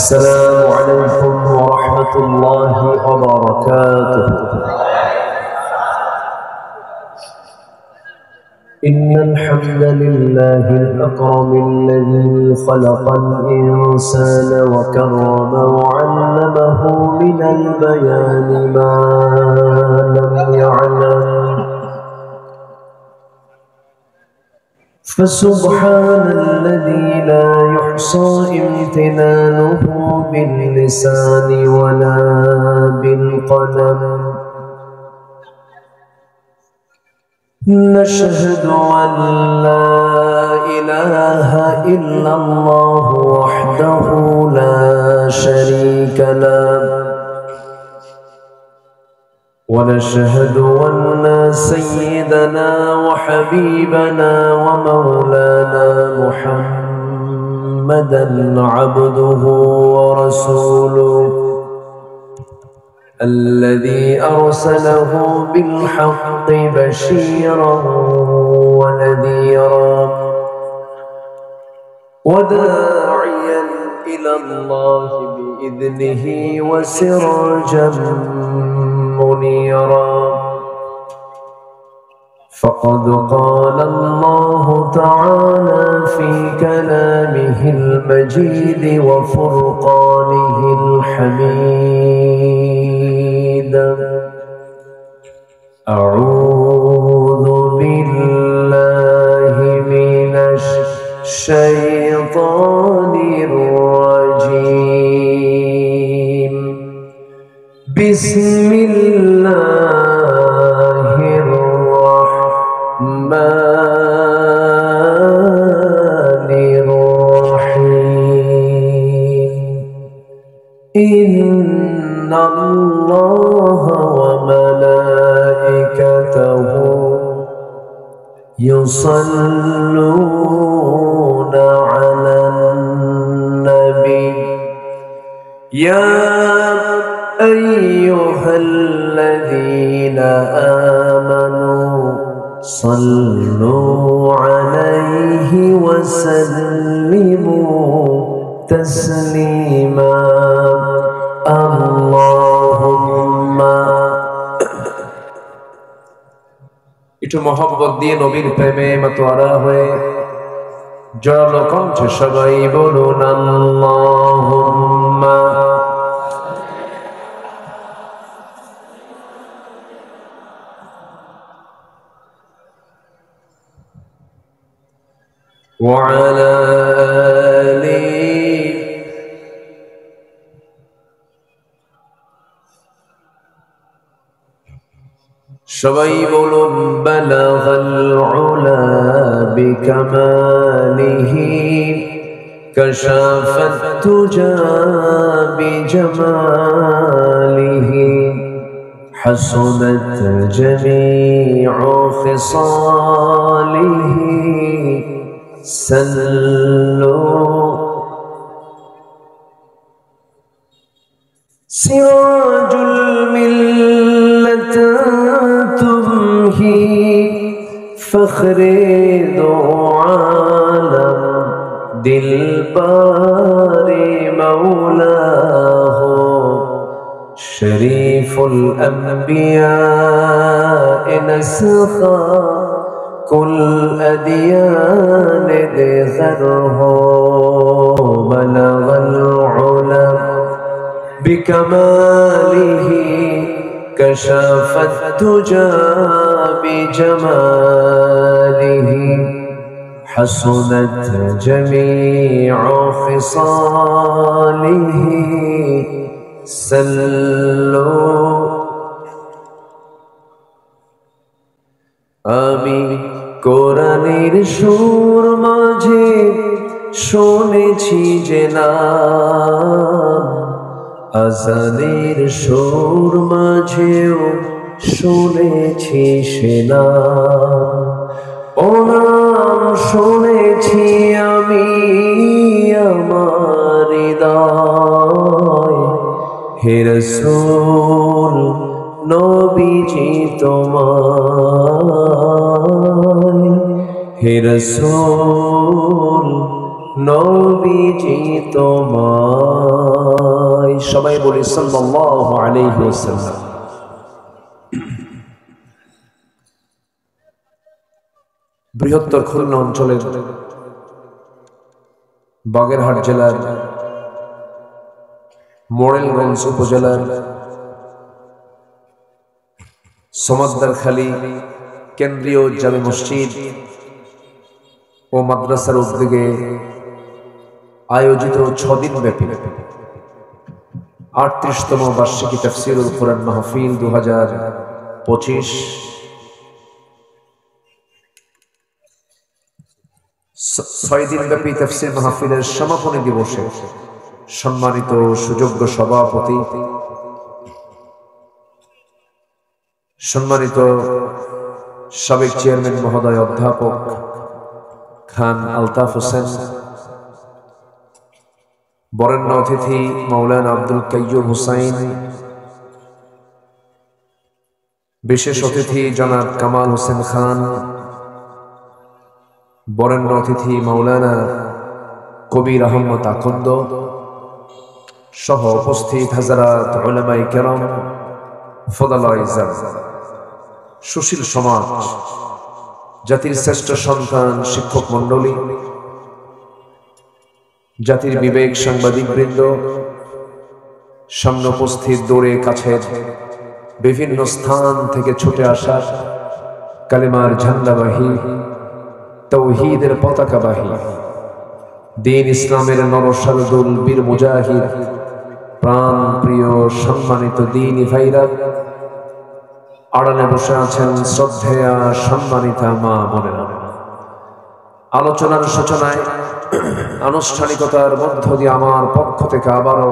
السلام عليكم ورحمة الله وبركاته. إن الحمد لله الأكرم الذي خلق الإنسان وكرم وعلمه من البيان ما لم يعلم، فسبحان الذي لا يحصى امتنانه باللسان ولا بالقلم. نشهد أن لا إله إلا الله وحده لا شريك له، ونشهد أن سيدنا وحبيبنا ومولانا محمدا عبده ورسوله الذي أرسله بالحق بشيرا ونذيرا وداعيا إلى الله بإذنه وسراجا منيرا. فقد قال الله تعالى في كلامه المجيد وفرقانه الحميد: أعوذ بالله من الشيطان الرجيم. بسم الله الرحمن الرحيم. إن الله وملائكته يصلون على النبي يا أيها الذين آمنوا صلوا عليه وسلموا تسليما. اللهم একটু মহব্বত দিয়ে নবীর প্রেমে মাতোয়ারা হয়ে জড়ালো কণ্ঠে সবাই বলুন আল্লাহুম্মা وعلى آله সবাই বলুন বালাগাল উলা বিকামালিহি কাশাফাত তুজা বিজামালিহি হাসনাত জামিউ খিসালিহি صلوا سراج الملة تمهي فخر دو عالم دلبار مولاه شريف الأنبياء نسخا كل أديان ذره بلغ العلا بكماله كشف الدجى بجماله حسنت جميع خصاله سلوا آمين কোরআনের সুর মাঝে শুনেছি যে নাম, আযানের সুর মাঝেও শুনেছি সে নাম। ও নাম শুনেছি আমি আমার হৃদয়, হে রাসূল নবীজি তোমায়, হে রাসূল নবীজি তোমায়। সবাই বলি সাল্লাল্লাহু আলাইহি ওয়াসাল্লাম। বৃহত্তর খুলনা অঞ্চলের বাগেরহাট জেলার মোড়েলগঞ্জ উপজেলার সমাজদারখালী কেন্দ্রীয় জামে মসজিদ ও মাদ্রাসার উদ্যোগে আয়োজিত 6 দিন ব্যাপী 38তম বার্ষিকী তাফসীরুল কুরআন মাহফিল 2025 6 দিন ব্যাপী তাফসীর মাহফিলের সমাপনী দিবসে সম্মানিত সুযোগ্য সভাপতি, সম্মানিত সাবেক চেয়ারম্যান মহোদয় অধ্যাপক খান আলতাফ হোসেন, বরেণ্য অতিথি মাওলানা আব্দুল কাইয়ুম হুসাইন, বিশেষ অতিথি জনাব কামাল হোসেন খান, বরেণ্য অতিথি মাওলানা কবির আহমদ আকন্দ সহ উপস্থিত হাজারাত উলামায়ে কেরাম, ফদালায়ে ইজ্জত, সুশীল সমাজ, জাতির শ্রেষ্ঠ সন্তান শিক্ষক মণ্ডলী, জাতির বিবেক সাংবাদিকবৃন্দ, সামনে উপস্থিত দূরে কাছের বিভিন্ন স্থান থেকে ছুটে আসা কালেমার ঝান্ডাবাহী, তাওহীদের পতাকাবাহী, দ্বীন ইসলামের নরসারদুল বীর মুজাহিদ, প্রাণ প্রিয় সম্মানিত দ্বীনি ভাইরা, আড়ালে বসে আছেন শ্রদ্ধেয়া সম্মানিতা মা বোনেরা। আলোচনার সূচনায় আনুষ্ঠানিকতার মধ্য দিয়ে আমার পক্ষ থেকে আবারও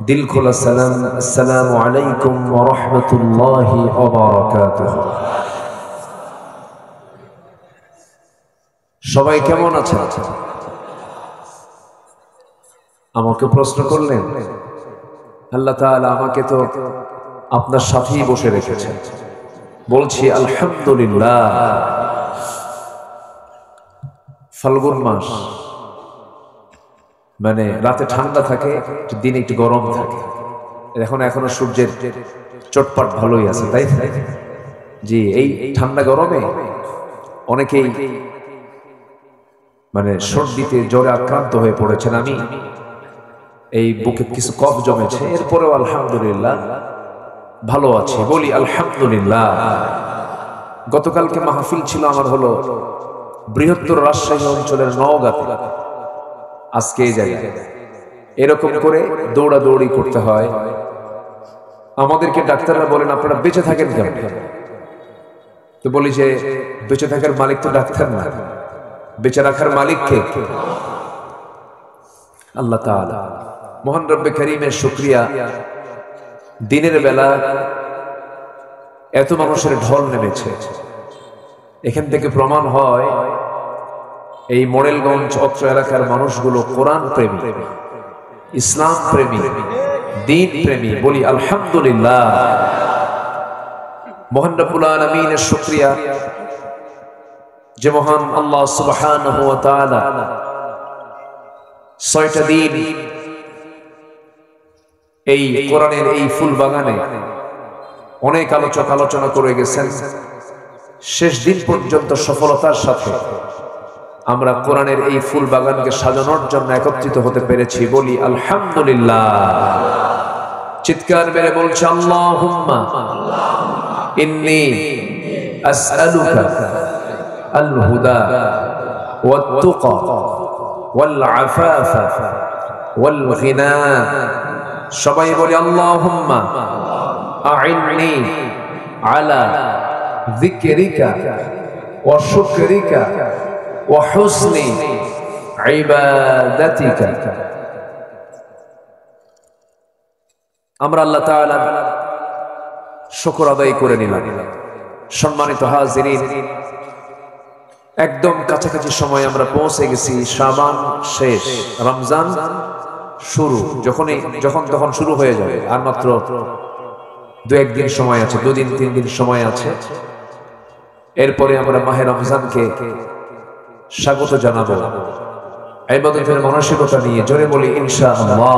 দিল খোলা সালাম, আসসালামু আলাইকুম ওয়া রাহমাতুল্লাহি ওয়া বারাকাতুহু। সবাই কেমন আছেন? আমাকে প্রশ্ন করলেন, আল্লাহ তাআলা আমাকে তো আপনার সাথেই বসে রেখেছেন। বলছি আলহামদুলিল্লাহ। ফাল্গুন মাস মানে রাতে ঠান্ডা থাকে, দিনে একটু গরম থাকে। এখনো সূর্যের চটপট ভালোই আছে, তাই জি। এই ঠান্ডা গরমে অনেকেই মানে সর্দিতে জ্বরে আক্রান্ত হয়ে পড়েছেন। আমি এই বুকে কিছু কফ জমেছে, এরপরেও আলহামদুলিল্লাহ ভালো আছে, বলি আলহামদুলিল্লাহ। গতকালকে মাহফিল ছিল আমার হলো বৃহত্তর রাজশাহী অঞ্চলের নওগাঁতে। আজকে এই জায়গায় এরকম করে দৌড়াদৌড়ি করতে হয়। আমাদেরকে ডাক্তাররা বলেন আপনারা বেঁচে থাকেন কেন? তো বলি যে বেঁচে থাকার মালিক তো ডাক্তার না, বেঁচে রাখার মালিক কে? আল্লাহ তাআলা। মহান রব্বে কারীমের শুকরিয়া, দিনের বেলা এত মানুষের ঢল নেমেছে। এখান থেকে প্রমাণ হয় এই মোড়েলগঞ্জ অত্র এলাকার মানুষগুলো কোরআন প্রেমী, ইসলাম প্রেমী, দ্বীন প্রেমী, বলি আলহামদুলিল্লাহ। মহান রব্বুল আলামিনের শুকরিয়া যে মহান আল্লাহ সুবহানাহু ওয়া তাআলা 6টা দিন এই কোরআনের এই ফুল বাগানে অনেক আলোচনা করে গেছেন। শেষ দিন পর্যন্ত সফলতার সাথে আমরা কোরআনের এই ফুল বাগানকে সাজানোর জন্য একত্রিত হতে পেরেছি, বলি আলহামদুলিল্লাহ। চিৎকার মেরে বলছে আল্লাহুম্মা ইন্নী আসআলুকা আল হুদা ওয়াত তুকা ওয়াল আফাফা ওয়াল গিনা। সবাই বলি আল্লাহুম্মা আইন্নি আলা যিকরিকা ওয়া শুকরিকা ওয়া হুসনি ইবাদাতিকা। আমরা আল্লাহ তাআলার শুকর আদায় করে নিলাম। সম্মানিত হাজিরিন, একদম কাছাকাছি সময় আমরা পৌঁছে গেছি। শাবান শেষ, রমজান শুরু, যখন তখন শুরু হয়ে যাবে। আর মাত্র 2-1 দিন সময় আছে, 2 দিন 3 দিন সময় আছে। এরপরে আমরা মাহে রমজানকে স্বাগত জানাবো ইবাদতের মানসিকতা নিয়ে। জোরে বলি ইনশাআল্লাহ।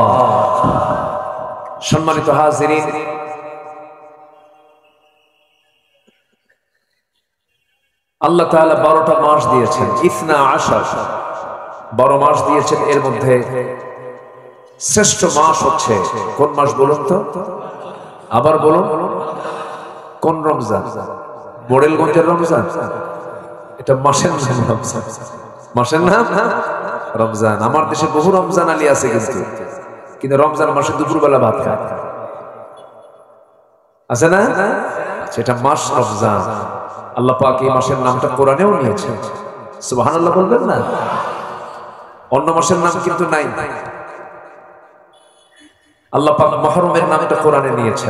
সম্মানিত হাজিরিন, আল্লাহ তাআলা 12টা মাস দিয়েছেন, 12 মাস দিয়েছেন। এর মধ্যে শ্রেষ্ঠ মাস হচ্ছে কোন মাস বলুন তো? আবার বলুন, কোন রমজান? মোড়েলগঞ্জের রমজান? এটা মাসের নাম রমজান, মাসের নাম রমজান। আমার দেশে বহু রমজান আলী আছে, কিন্তু রমজান মাসে দুপুরবেলা ভাত খায়, আছে না? সেটা মাস রমজান। আল্লাহ পাক এই মাসের নামটা কোরআনেও নিয়েছে, সুবহানাল্লাহ বলবেন না? অন্য মাসের নাম কিন্তু নাই। আল্লাহ পাক মুহররমের নামটা কোরআনে নিয়েছে।